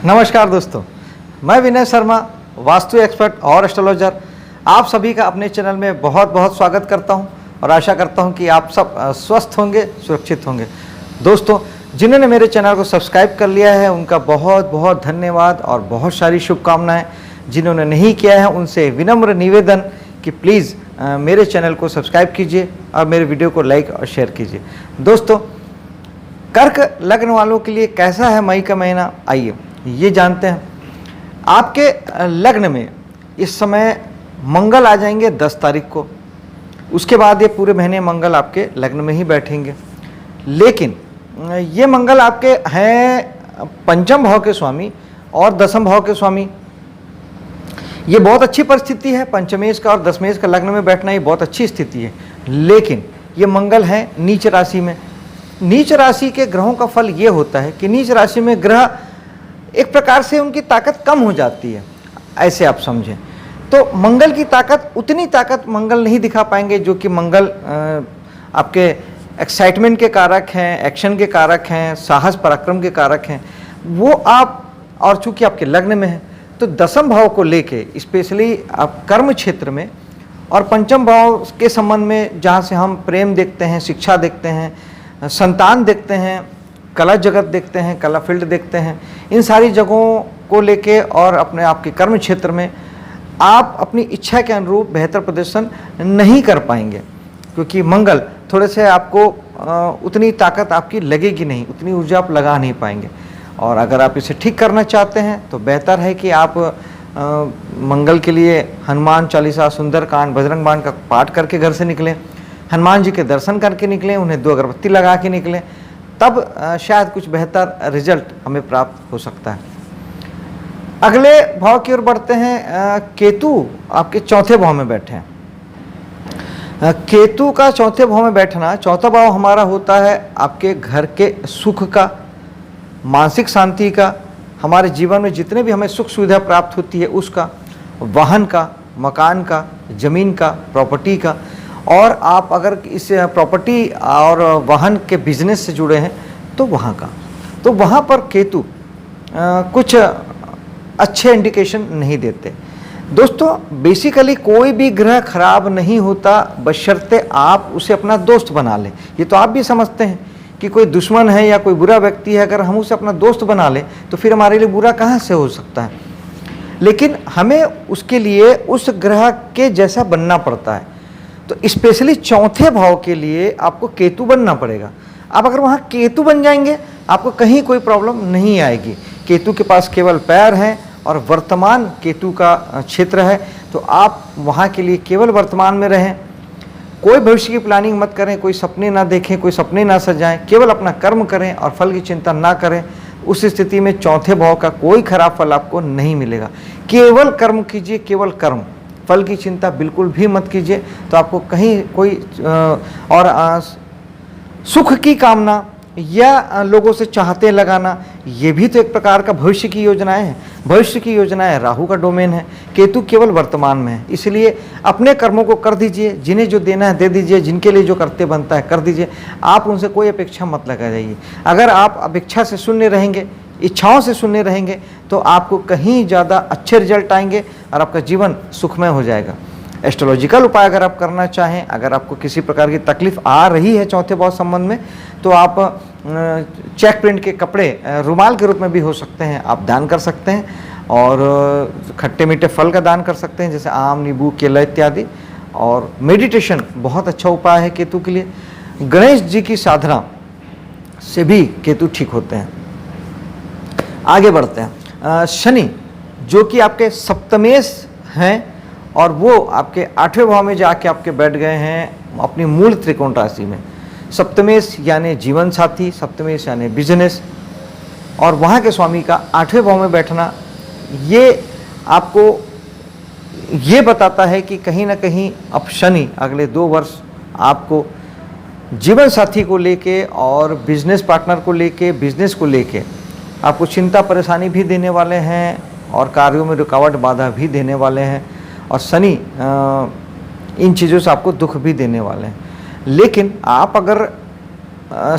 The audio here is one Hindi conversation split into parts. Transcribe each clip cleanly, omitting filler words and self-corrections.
नमस्कार दोस्तों, मैं विनय शर्मा, वास्तु एक्सपर्ट और एस्ट्रोलॉजर, आप सभी का अपने चैनल में बहुत बहुत स्वागत करता हूं और आशा करता हूं कि आप सब स्वस्थ होंगे, सुरक्षित होंगे। दोस्तों, जिन्होंने मेरे चैनल को सब्सक्राइब कर लिया है उनका बहुत बहुत धन्यवाद और बहुत सारी शुभकामनाएं। जिन्होंने नहीं किया है उनसे विनम्र निवेदन कि प्लीज़ मेरे चैनल को सब्सक्राइब कीजिए और मेरे वीडियो को लाइक और शेयर कीजिए। दोस्तों, कर्क लग्न वालों के लिए कैसा है मई का महीना, आइए ये जानते हैं। आपके लग्न में इस समय मंगल आ जाएंगे 10 तारीख को। उसके बाद ये पूरे महीने मंगल आपके लग्न में ही बैठेंगे। लेकिन ये मंगल आपके हैं पंचम भाव के स्वामी और दसम भाव के स्वामी। ये बहुत अच्छी परिस्थिति है, पंचमेश का और दशमेश का लग्न में बैठना ये बहुत अच्छी स्थिति है। लेकिन ये मंगल है नीच राशि में। नीच राशि के ग्रहों का फल ये होता है कि नीच राशि में ग्रह एक प्रकार से उनकी ताकत कम हो जाती है, ऐसे आप समझें। तो मंगल की ताकत, उतनी ताकत मंगल नहीं दिखा पाएंगे जो कि मंगल आपके एक्साइटमेंट के कारक हैं, एक्शन के कारक हैं, साहस पराक्रम के कारक हैं, वो आप, और चूंकि आपके लग्न में है तो दसम भाव को लेके स्पेशली आप कर्म क्षेत्र में और पंचम भाव के संबंध में, जहाँ से हम प्रेम देखते हैं, शिक्षा देखते हैं, संतान देखते हैं, कला जगत देखते हैं, कला फील्ड देखते हैं, इन सारी जगहों को लेके और अपने आपके कर्म क्षेत्र में आप अपनी इच्छा के अनुरूप बेहतर प्रदर्शन नहीं कर पाएंगे, क्योंकि मंगल थोड़े से आपको उतनी ताकत आपकी लगेगी नहीं, उतनी ऊर्जा आप लगा नहीं पाएंगे। और अगर आप इसे ठीक करना चाहते हैं तो बेहतर है कि आप मंगल के लिए हनुमान चालीसा, सुंदरकांड, बजरंग बाण का पाठ करके घर से निकलें, हनुमान जी के दर्शन करके निकलें, उन्हें 2 अगरबत्ती लगा के निकलें, तब शायद कुछ बेहतर रिजल्ट हमें प्राप्त हो सकता है। अगले भाव की ओर बढ़ते हैं। केतु आपके चौथे भाव में बैठे हैं। केतु का चौथे भाव में बैठना, चौथा भाव हमारा होता है आपके घर के सुख का, मानसिक शांति का, हमारे जीवन में जितने भी हमें सुख सुविधा प्राप्त होती है उसका, वाहन का, मकान का, जमीन का, प्रॉपर्टी का। और आप अगर इस प्रॉपर्टी और वाहन के बिजनेस से जुड़े हैं तो वहाँ का, तो वहाँ पर केतु कुछ अच्छे इंडिकेशन नहीं देते। दोस्तों, बेसिकली कोई भी ग्रह खराब नहीं होता बशर्ते आप उसे अपना दोस्त बना लें। ये तो आप भी समझते हैं कि कोई दुश्मन है या कोई बुरा व्यक्ति है, अगर हम उसे अपना दोस्त बना लें तो फिर हमारे लिए बुरा कहाँ से हो सकता है। लेकिन हमें उसके लिए उस ग्रह के जैसा बनना पड़ता है। तो स्पेशली चौथे भाव के लिए आपको केतु बनना पड़ेगा। आप अगर वहाँ केतु बन जाएंगे आपको कहीं कोई प्रॉब्लम नहीं आएगी। केतु के पास केवल पैर हैं और वर्तमान केतु का क्षेत्र है, तो आप वहाँ के लिए केवल वर्तमान में रहें। कोई भविष्य की प्लानिंग मत करें, कोई सपने ना देखें, कोई सपने ना सजाएं, केवल अपना कर्म करें और फल की चिंता ना करें। उस स्थिति में चौथे भाव का कोई खराब फल आपको नहीं मिलेगा। केवल कर्म कीजिए, केवल कर्म, फल की चिंता बिल्कुल भी मत कीजिए। तो आपको कहीं कोई और सुख की कामना या लोगों से चाहते लगाना, ये भी तो एक प्रकार का भविष्य की योजनाएं हैं। भविष्य की योजनाएं राहु का डोमेन है, केतु केवल वर्तमान में है। इसलिए अपने कर्मों को कर दीजिए, जिन्हें जो देना है दे दीजिए, जिनके लिए जो करते बनता है कर दीजिए। आप उनसे कोई अपेक्षा मत लगा जाइए। अगर आप अपेक्षा से शून्य रहेंगे, इच्छाओं से शून्य रहेंगे, तो आपको कहीं ज़्यादा अच्छे रिजल्ट आएंगे और आपका जीवन सुखमय हो जाएगा। एस्ट्रोलॉजिकल उपाय अगर आप करना चाहें, अगर आपको किसी प्रकार की तकलीफ आ रही है चौथे भाव संबंध में, तो आप चेक प्रिंट के कपड़े रुमाल के रूप में भी हो सकते हैं, आप दान कर सकते हैं। और खट्टे मीठे फल का दान कर सकते हैं, जैसे आम, नींबू, केला इत्यादि। और मेडिटेशन बहुत अच्छा उपाय है केतु के लिए। गणेश जी की साधना से भी केतु ठीक होते हैं। आगे बढ़ते हैं। शनि जो कि आपके सप्तमेश हैं और वो आपके 8वें भाव में जाके आपके बैठ गए हैं अपनी मूल त्रिकोण राशि में। सप्तमेश यानी जीवन साथी, सप्तमेश यानी बिजनेस, और वहाँ के स्वामी का 8वें भाव में बैठना ये आपको ये बताता है कि कहीं ना कहीं अब शनि अगले 2 वर्ष आपको जीवन साथी को लेके और बिजनेस पार्टनर को लेके, बिजनेस को लेके आपको चिंता परेशानी भी देने वाले हैं और कार्यों में रुकावट बाधा भी देने वाले हैं। और शनि इन चीज़ों से आपको दुख भी देने वाले हैं। लेकिन आप अगर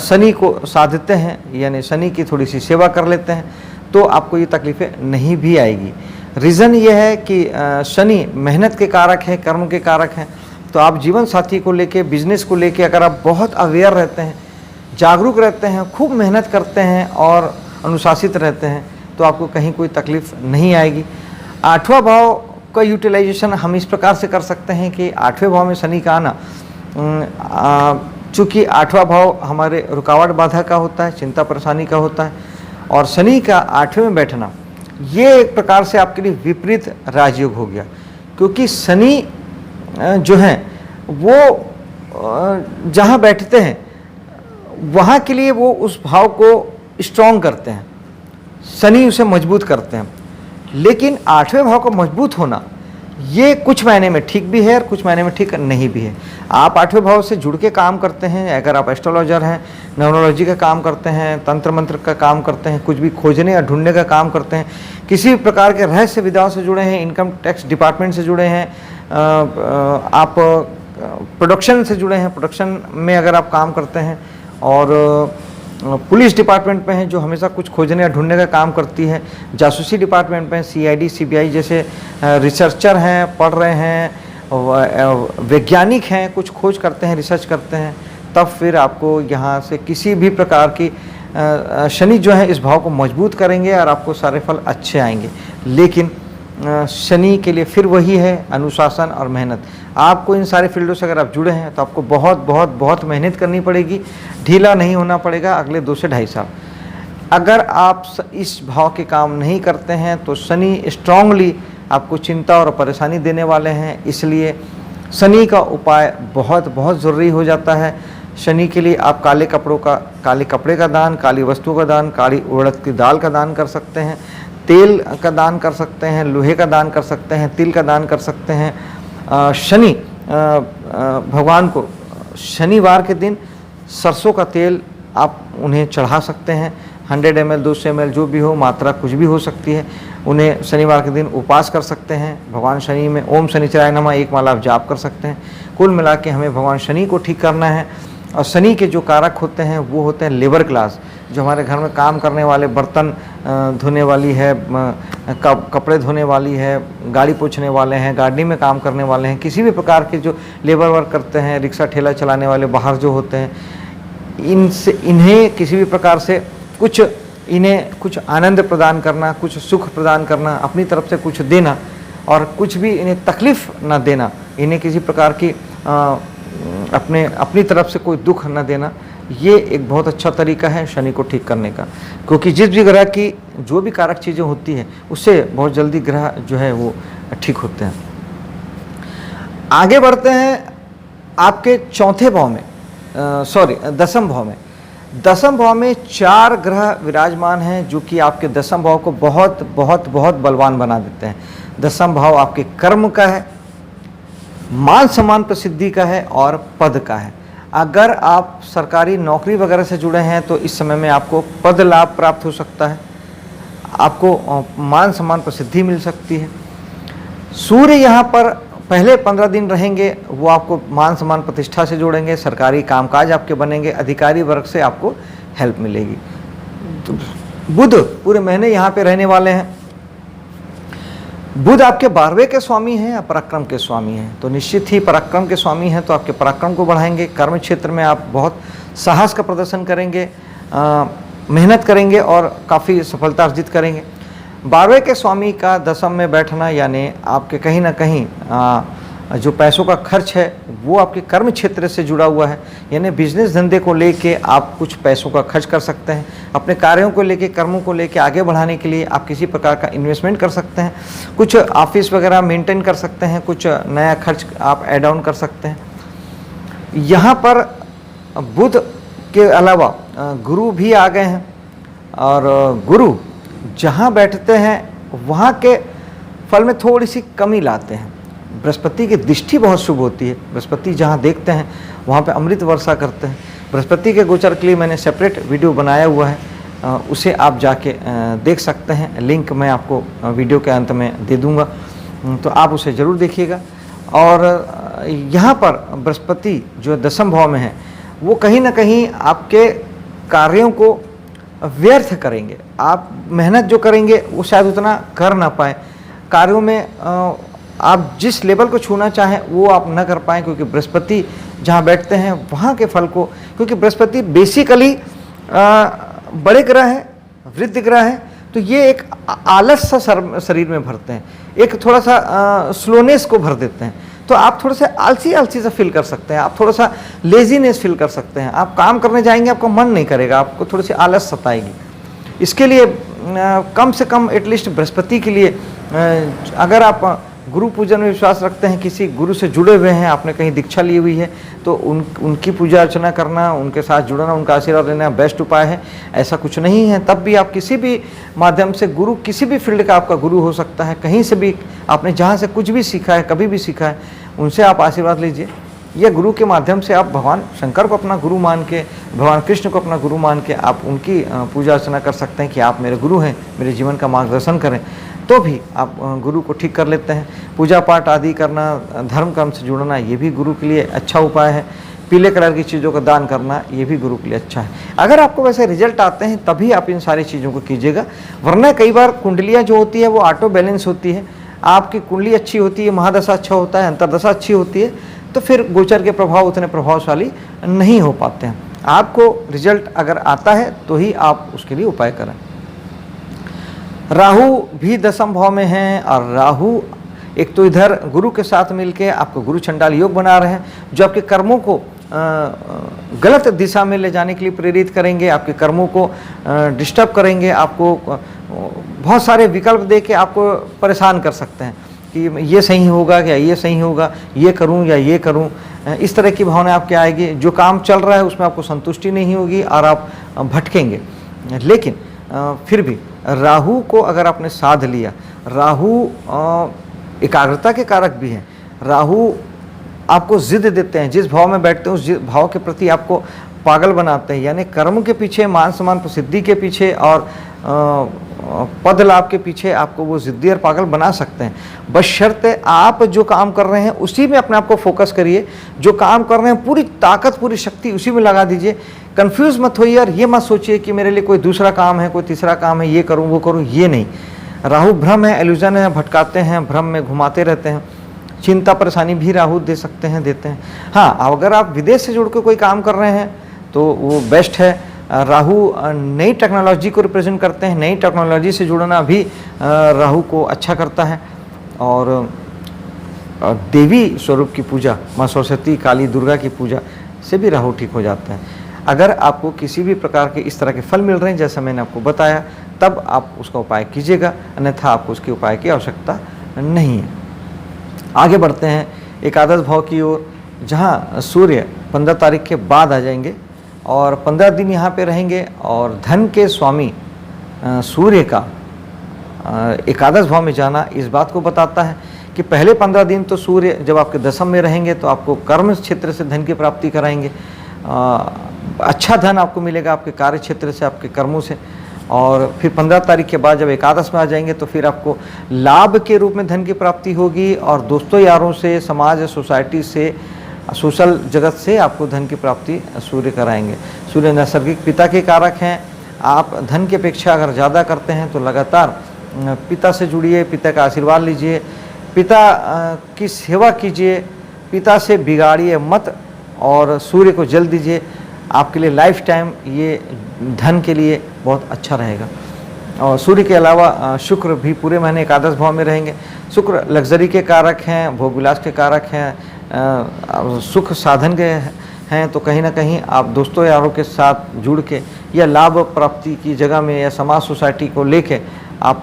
शनि को साधते हैं, यानी शनि की थोड़ी सी सेवा कर लेते हैं, तो आपको ये तकलीफ़ें नहीं भी आएगी। रीज़न ये है कि शनि मेहनत के कारक हैं, कर्म के कारक हैं। तो आप जीवन साथी को लेके, बिजनेस को लेके अगर आप बहुत अवेयर रहते हैं, जागरूक रहते हैं, खूब मेहनत करते हैं और अनुशासित रहते हैं, तो आपको कहीं कोई तकलीफ़ नहीं आएगी। 8वां भाव का यूटिलाइजेशन हम इस प्रकार से कर सकते हैं कि 8वें भाव में शनि का आना, चूँकि 8वां भाव हमारे रुकावट बाधा का होता है, चिंता परेशानी का होता है, और शनि का 8वें में बैठना ये एक प्रकार से आपके लिए विपरीत राजयोग हो गया, क्योंकि शनि जो हैं वो जहाँ बैठते हैं वहाँ के लिए वो उस भाव को स्ट्रॉन्ग करते हैं, शनि उसे मजबूत करते हैं। लेकिन 8वें भाव का मजबूत होना ये कुछ मायने में ठीक भी है और कुछ मायने में ठीक नहीं भी है। आप 8वें भाव से जुड़ के काम करते हैं, अगर आप एस्ट्रोलॉजर हैं, न्यूमरोलॉजी का काम करते हैं, तंत्र मंत्र का काम करते हैं, कुछ भी खोजने या ढूंढने का काम करते हैं, किसी भी प्रकार के रहस्य विद्याओं से जुड़े हैं, इनकम टैक्स डिपार्टमेंट से जुड़े हैं, आप प्रोडक्शन से जुड़े हैं, प्रोडक्शन में अगर आप काम करते हैं, और पुलिस डिपार्टमेंट में हैं जो हमेशा कुछ खोजने या ढूंढने का काम करती है, जासूसी डिपार्टमेंट में CID CBI जैसे रिसर्चर हैं, पढ़ रहे हैं, वैज्ञानिक हैं, कुछ खोज करते हैं, रिसर्च करते हैं, तब फिर आपको यहाँ से किसी भी प्रकार की शनि जो है इस भाव को मजबूत करेंगे और आपको सारे फल अच्छे आएंगे। लेकिन शनि के लिए फिर वही है अनुशासन और मेहनत। आपको इन सारे फील्डों से अगर आप जुड़े हैं तो आपको बहुत बहुत बहुत मेहनत करनी पड़ेगी, ढीला नहीं होना पड़ेगा अगले 2 से ढाई साल। अगर आप इस भाव के काम नहीं करते हैं तो शनि स्ट्रांगली आपको चिंता और परेशानी देने वाले हैं, इसलिए शनि का उपाय बहुत बहुत ज़रूरी हो जाता है। शनि के लिए आप काले कपड़े का दान, काली वस्तु का दान, काली उड़द की दाल का दान कर सकते हैं, तेल का दान कर सकते हैं, लोहे का दान कर सकते हैं, तिल का दान कर सकते हैं। शनि भगवान को शनिवार के दिन सरसों का तेल आप उन्हें चढ़ा सकते हैं, 100 ml 200 ml जो भी हो, मात्रा कुछ भी हो सकती है। उन्हें शनिवार के दिन उपवास कर सकते हैं, भगवान शनि में ओम शनिचराय नमः 1 माला आप जाप कर सकते हैं। कुल मिला के हमें भगवान शनि को ठीक करना है। और शनि के जो कारक होते हैं वो होते हैं लेबर क्लास, जो हमारे घर में काम करने वाले, बर्तन धोने वाली है, कपड़े धोने वाली है, गाड़ी पोंछने वाले हैं, गाड़ी में काम करने वाले हैं, किसी भी प्रकार के जो लेबर वर्क करते हैं, रिक्शा ठेला चलाने वाले बाहर जो होते हैं, इन्हें किसी भी प्रकार से इन्हें कुछ आनंद प्रदान करना, कुछ सुख प्रदान करना, अपनी तरफ से कुछ देना और कुछ भी इन्हें तकलीफ़ न देना, इन्हें किसी प्रकार की अपनी तरफ से कोई दुख न देना, ये एक बहुत अच्छा तरीका है शनि को ठीक करने का। क्योंकि जिस भी ग्रह की जो भी कारक चीज़ें होती हैं उससे बहुत जल्दी ग्रह जो है वो ठीक होते हैं। आगे बढ़ते हैं आपके चौथे भाव में, दसम भाव में। दसम भाव में 4 ग्रह विराजमान हैं जो कि आपके दसम भाव को बहुत बहुत बहुत बलवान बना देते हैं। दसम भाव आपके कर्म का है, मान सम्मान प्रसिद्धि का है और पद का है। अगर आप सरकारी नौकरी वगैरह से जुड़े हैं तो इस समय में आपको पद लाभ प्राप्त हो सकता है, आपको मान सम्मान प्रसिद्धि मिल सकती है। सूर्य यहाँ पर पहले 15 दिन रहेंगे, वो आपको मान सम्मान प्रतिष्ठा से जोड़ेंगे, सरकारी कामकाज आपके बनेंगे, अधिकारी वर्ग से आपको हेल्प मिलेगी। तो बुध पूरे महीने यहाँ पे रहने वाले हैं। बुध आपके 12वें के स्वामी हैं या पराक्रम के स्वामी हैं, तो निश्चित ही पराक्रम के स्वामी हैं तो आपके पराक्रम को बढ़ाएंगे। कर्म क्षेत्र में आप बहुत साहस का प्रदर्शन करेंगे, मेहनत करेंगे और काफ़ी सफलता अर्जित करेंगे। 12वें के स्वामी का दसम में बैठना यानी आपके कहीं ना कहीं जो पैसों का खर्च है वो आपके कर्म क्षेत्र से जुड़ा हुआ है, यानी बिजनेस धंधे को लेके आप कुछ पैसों का खर्च कर सकते हैं। अपने कार्यों को लेके, कर्मों को लेके आगे बढ़ाने के लिए आप किसी प्रकार का इन्वेस्टमेंट कर सकते हैं, कुछ ऑफिस वगैरह मेंटेन कर सकते हैं, कुछ नया खर्च आप ऐड ऑन कर सकते हैं। यहाँ पर बुध के अलावा गुरु भी आ गए हैं और गुरु जहाँ बैठते हैं वहाँ के फल में थोड़ी सी कमी लाते हैं। बृहस्पति की दृष्टि बहुत शुभ होती है, बृहस्पति जहाँ देखते हैं वहाँ पे अमृत वर्षा करते हैं। बृहस्पति के गोचर के लिए मैंने सेपरेट वीडियो बनाया हुआ है, उसे आप जाके देख सकते हैं, लिंक मैं आपको वीडियो के अंत में दे दूँगा, तो आप उसे ज़रूर देखिएगा। और यहाँ पर बृहस्पति जो दसम भाव में है वो कहीं ना कहीं आपके कार्यों को व्यर्थ करेंगे, आप मेहनत जो करेंगे वो शायद उतना कर ना पाए, कार्यों में आप जिस लेवल को छूना चाहें वो आप न कर पाएँ, क्योंकि बृहस्पति जहाँ बैठते हैं वहाँ के फल को, क्योंकि बृहस्पति बेसिकली बड़े ग्रह हैं, वृद्ध ग्रह हैं, तो ये एक आलस सा शरीर में भरते हैं, एक थोड़ा सा स्लोनेस को भर देते हैं। तो आप थोड़ा सा आलसी आलसी सा फील कर सकते हैं, आप थोड़ा सा लेजीनेस फील कर सकते हैं, आप काम करने जाएंगे आपका मन नहीं करेगा, आपको थोड़ी सी आलस सताएगी। इसके लिए कम से कम एटलीस्ट बृहस्पति के लिए अगर आप गुरु पूजन में विश्वास रखते हैं, किसी गुरु से जुड़े हुए हैं, आपने कहीं दीक्षा ली हुई है, तो उनकी पूजा अर्चना करना, उनके साथ जुड़ना, उनका आशीर्वाद लेना बेस्ट उपाय है। ऐसा कुछ नहीं है, तब भी आप किसी भी माध्यम से गुरु, किसी भी फील्ड का आपका गुरु हो सकता है, कहीं से भी आपने जहाँ से कुछ भी सीखा है, कभी भी सीखा है, उनसे आप आशीर्वाद लीजिए। या गुरु के माध्यम से आप भगवान शंकर को अपना गुरु मान के, भगवान कृष्ण को अपना गुरु मान के आप उनकी पूजा अर्चना कर सकते हैं कि आप मेरे गुरु हैं, मेरे जीवन का मार्गदर्शन करें, तो भी आप गुरु को ठीक कर लेते हैं। पूजा पाठ आदि करना, धर्म कर्म से जुड़ना, ये भी गुरु के लिए अच्छा उपाय है। पीले कलर की चीज़ों का दान करना, ये भी गुरु के लिए अच्छा है। अगर आपको वैसे रिजल्ट आते हैं तभी आप इन सारी चीज़ों को कीजिएगा, वरना कई बार कुंडलियाँ जो होती है वो ऑटो बैलेंस होती है, आपकी कुंडली अच्छी होती है, महादशा अच्छा होता है, अंतरदशा अच्छी होती है, तो फिर गोचर के प्रभाव उतने प्रभावशाली नहीं हो पाते हैं। आपको रिजल्ट अगर आता है तो ही आप उसके लिए उपाय करें। राहु भी दशम भाव में हैं, और राहु एक तो इधर गुरु के साथ मिलके आपको गुरु चंडाल योग बना रहे हैं, जो आपके कर्मों को गलत दिशा में ले जाने के लिए प्रेरित करेंगे, आपके कर्मों को डिस्टर्ब करेंगे, आपको बहुत सारे विकल्प दे के आपको परेशान कर सकते हैं कि ये सही होगा या ये सही होगा, ये करूं या ये करूं, इस तरह की भावना आपके आएगी। जो काम चल रहा है उसमें आपको संतुष्टि नहीं होगी और आप भटकेंगे। लेकिन फिर भी राहु को अगर आपने साध लिया, राहु एकाग्रता के कारक भी हैं, राहु आपको जिद देते हैं, जिस भाव में बैठते हैं उस भाव के प्रति आपको पागल बनाते हैं, यानी कर्म के पीछे, मान सम्मान प्रसिद्धि के पीछे और पद लाभ के पीछे आपको वो जिद्दी और पागल बना सकते हैं। बशर्ते आप जो काम कर रहे हैं उसी में अपने आप को फोकस करिए, जो काम कर रहे हैं पूरी ताकत पूरी शक्ति उसी में लगा दीजिए। कंफ्यूज मत होइए और ये मत सोचिए कि मेरे लिए कोई दूसरा काम है, कोई तीसरा काम है, ये करूँ वो करूँ, ये नहीं। राहु भ्रम है, एल्यूजन है, भटकाते हैं, भ्रम में घुमाते रहते हैं, चिंता परेशानी भी राहु दे सकते हैं, देते हैं। हाँ, अगर आप विदेश से जुड़ के कोई काम कर रहे हैं तो वो बेस्ट है। राहु नई टेक्नोलॉजी को रिप्रेजेंट करते हैं, नई टेक्नोलॉजी से जुड़ना भी राहु को अच्छा करता है। और देवी स्वरूप की पूजा, माँ सरस्वती, काली, दुर्गा की पूजा से भी राहु ठीक हो जाता है। अगर आपको किसी भी प्रकार के इस तरह के फल मिल रहे हैं जैसा मैंने आपको बताया, तब आप उसका उपाय कीजिएगा, अन्यथा आपको उसके उपाय की आवश्यकता नहीं है। आगे बढ़ते हैं एकादश भाव की ओर, जहाँ सूर्य 15 तारीख के बाद आ जाएंगे और 15 दिन यहाँ पे रहेंगे। और धन के स्वामी सूर्य का एकादश भाव में जाना इस बात को बताता है कि पहले 15 दिन तो सूर्य जब आपके दशम में रहेंगे तो आपको कर्म क्षेत्र से धन की प्राप्ति कराएंगे, अच्छा धन आपको मिलेगा आपके कार्य क्षेत्र से, आपके कर्मों से। और फिर 15 तारीख के बाद जब एकादश में आ जाएंगे तो फिर आपको लाभ के रूप में धन की प्राप्ति होगी, और दोस्तों यारों से, समाज, सोसाइटी से, सोशल जगत से आपको धन की प्राप्ति सूर्य कराएंगे। सूर्य नैसर्गिक पिता के कारक हैं। आप धन की अपेक्षा अगर ज़्यादा करते हैं तो लगातार पिता से जुड़िए, पिता का आशीर्वाद लीजिए, पिता की सेवा कीजिए, पिता से बिगाड़िए मत और सूर्य को जल दीजिए। आपके लिए लाइफ टाइम ये धन के लिए बहुत अच्छा रहेगा। और सूर्य के अलावा शुक्र भी पूरे महीने एकादश भाव में रहेंगे। शुक्र लग्जरी के कारक हैं, भोग विलास के कारक हैं, सुख साधन के हैं। तो कहीं ना कहीं आप दोस्तों यारों के साथ जुड़ के या लाभ प्राप्ति की जगह में या समाज सोसाइटी को लेके आप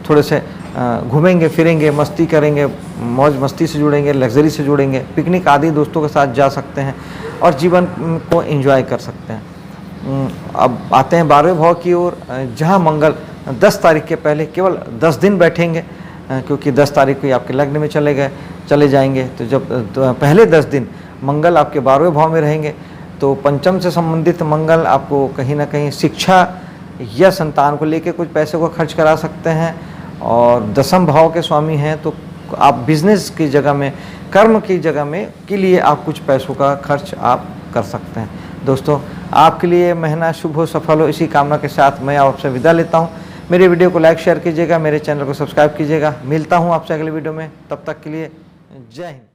थोड़े से घूमेंगे फिरेंगे, मस्ती करेंगे, मौज मस्ती से जुड़ेंगे, लग्जरी से जुड़ेंगे, पिकनिक आदि दोस्तों के साथ जा सकते हैं और जीवन को एंजॉय कर सकते हैं। अब आते हैं 12वें भाव की ओर, जहां मंगल 10 तारीख के पहले केवल 10 दिन बैठेंगे, क्योंकि 10 तारीख को ही आपके लग्न में चले जाएंगे। तो जब पहले 10 दिन मंगल आपके 12वें भाव में रहेंगे तो पंचम से संबंधित मंगल आपको कहीं ना कहीं शिक्षा या संतान को लेकर कुछ पैसे को खर्च करा सकते हैं। और दशम भाव के स्वामी हैं तो आप बिजनेस की जगह में, कर्म की जगह में के लिए आप कुछ पैसों का खर्च आप कर सकते हैं। दोस्तों आपके लिए महीना शुभ हो, सफल हो, इसी कामना के साथ मैं आपसे विदा लेता हूँ। मेरे वीडियो को लाइक शेयर कीजिएगा, मेरे चैनल को सब्सक्राइब कीजिएगा। मिलता हूँ आपसे अगले वीडियो में, तब तक के लिए जय हिंद।